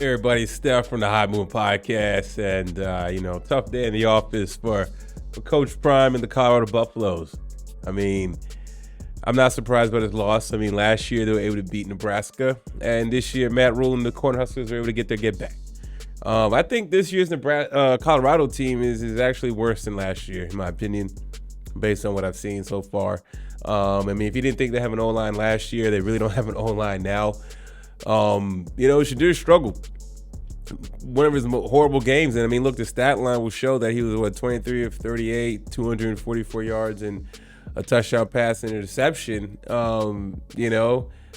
Everybody, Steph from the High Moon Podcast, and tough day in the office for Coach Prime and the Colorado Buffaloes. I mean, I'm not surprised by this loss. I mean, last year they were able to beat Nebraska, and this year Matt Rule and the Cornhuskers were able to get their get back. I think this year's Colorado team is actually worse than last year, in my opinion, based on what I've seen so far. I mean, if you didn't think they have an O-line last year, they really don't have an O-line now. Shadur struggled one of his horrible games, and I mean, look, the stat line will show that he was 23 of 38, 244 yards, and a touchdown pass and interception. I mean,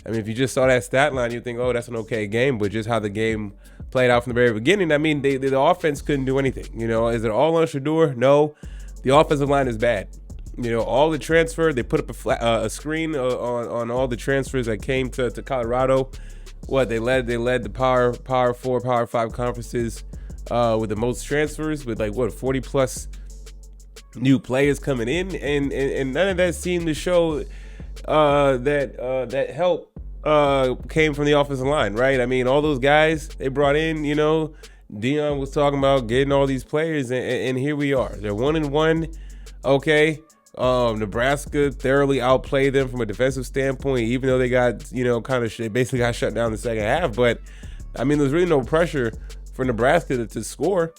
if you just saw that stat line, you'd think, oh, that's an okay game, but just how the game played out from the very beginning, I mean, the offense couldn't do anything. Is it all on Shadur? No, the offensive line is bad. All the transfer, they put up a screen on all the transfers that came to Colorado. They led the Power 4, Power 5 conferences with the most transfers, with 40 plus new players coming in, and none of that seemed to show that help came from the offensive line, right? I mean, all those guys they brought in, Deion was talking about getting all these players, and here we are. They're 1-1, okay. Nebraska thoroughly outplayed them from a defensive standpoint, even though they got, basically got shut down in the second half. But, I mean, there's really no pressure for Nebraska to score.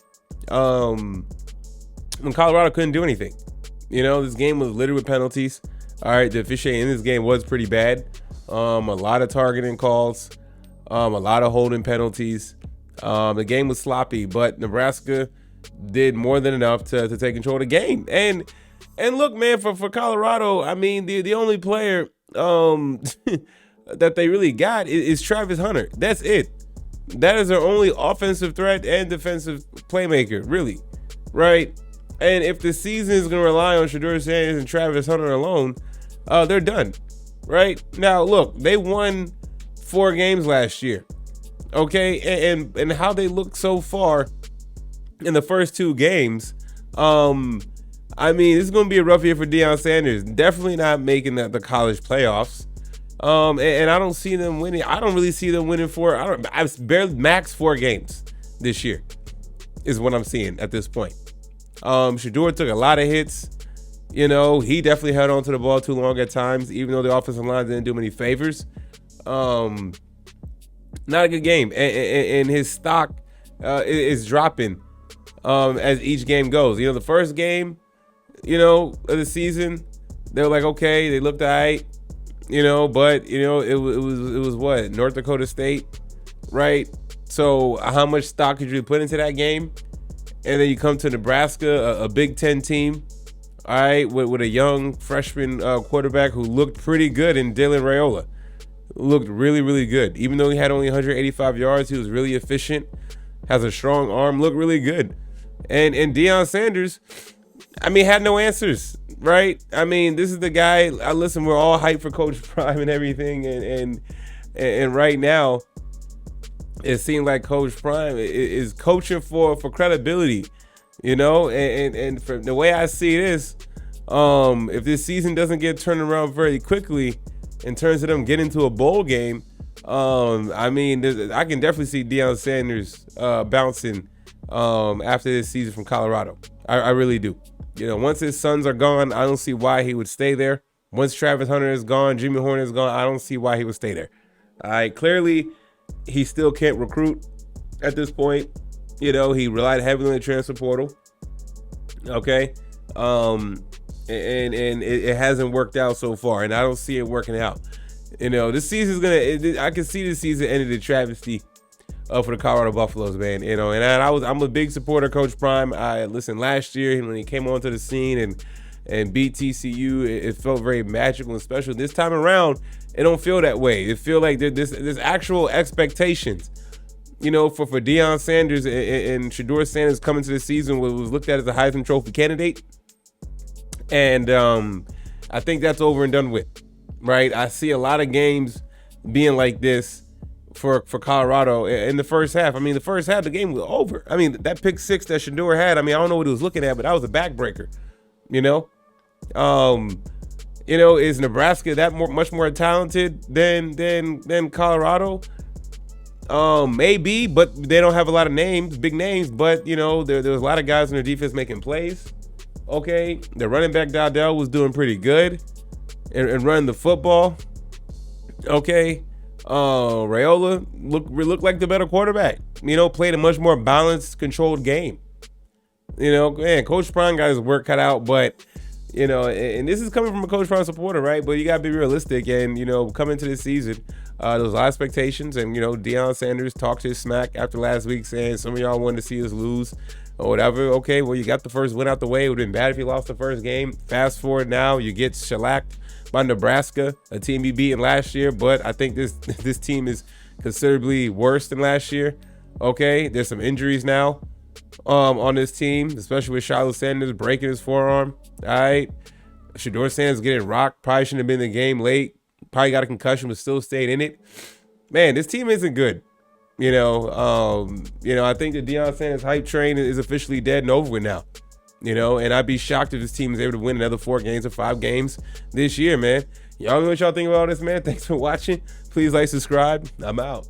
When Colorado couldn't do anything. This game was littered with penalties. All right, the officiating in this game was pretty bad. A lot of targeting calls, a lot of holding penalties. The game was sloppy, but Nebraska did more than enough to take control of the game. And look, man, for Colorado, I mean, the only player that they really got is Travis Hunter. That's it. That is their only offensive threat and defensive playmaker, really, right? And if the season is going to rely on Shadur Sanders and Travis Hunter alone, they're done, right? Now, look, they won 4 games last year, okay? And how they look so far in the first 2 games, I mean, this is going to be a rough year for Deion Sanders. Definitely not making the college playoffs. And I don't see them winning. I don't really see them winning I've barely max 4 games this year is what I'm seeing at this point. Shadur took a lot of hits. He definitely held on to the ball too long at times, even though the offensive line didn't do him any favors. Not a good game. And his stock is dropping as each game goes. The first game, of the season, they were like, okay, they looked all right, but it was what, North Dakota State, right? So how much stock could you put into that game? And then you come to Nebraska, a Big Ten team, all right, with a young freshman quarterback who looked pretty good in Dylan Raiola. Looked really, really good. Even though he had only 185 yards, he was really efficient, has a strong arm, looked really good. And Deion Sanders, I mean, had no answers, right? I mean, this is the guy. Listen, we're all hyped for Coach Prime and everything, and right now, it seems like Coach Prime is coaching for credibility, and from the way I see this, if this season doesn't get turned around very quickly in terms of them getting to a bowl game, I mean, I can definitely see Deion Sanders bouncing after this season from Colorado. I really do. Once his sons are gone, I don't see why he would stay there. Once Travis Hunter is gone, Jimmy Horner is gone, I don't see why he would stay there. All right, clearly, he still can't recruit at this point. He relied heavily on the transfer portal. Okay, and it hasn't worked out so far, and I don't see it working out. This season's I can see this season ended a travesty for the Colorado Buffaloes, man. And I'm a big supporter of Coach Prime. I listened last year when he came onto the scene and beat TCU. It felt very magical and special. This time around, it don't feel that way. It feel like there's actual expectations. For Deion Sanders and Shadur Sanders coming to the season was looked at as a Heisman Trophy candidate, and I think that's over and done with, right? I see a lot of games being like this for Colorado in the first half. I mean, the first half, the game was over. I mean, that pick 6 that Shadur had, I mean, I don't know what he was looking at, but that was a backbreaker, Is Nebraska that much more talented than Colorado? Maybe, but they don't have a lot of names, big names. But there's a lot of guys in their defense making plays. Okay, the running back Dowdell was doing pretty good and running the football. Okay, Raiola looked like the better quarterback. Played a much more balanced, controlled game. Man, Coach Prime got his work cut out, but and this is coming from a Coach Prime supporter, right? But you gotta be realistic, and coming into this season, there was a lot of expectations, and Deion Sanders talked his smack after last week, saying some of y'all wanted to see us lose or whatever. Okay, well, you got the first win out the way. It would have been bad if you lost the first game. Fast forward now, you get shellacked by Nebraska, a team you beat last year, but I think this team is considerably worse than last year. Okay, there's some injuries now on this team, especially with Deion Sanders breaking his forearm. All right, Deion Sanders getting rocked, probably shouldn't have been in the game late. Probably got a concussion, but still stayed in it. Man, this team isn't good. I think the Deion Sanders hype train is officially dead and over with now. And I'd be shocked if this team is able to win another 4 games or 5 games this year, man. Y'all know what y'all think about all this, man. Thanks for watching. Please like, subscribe. I'm out.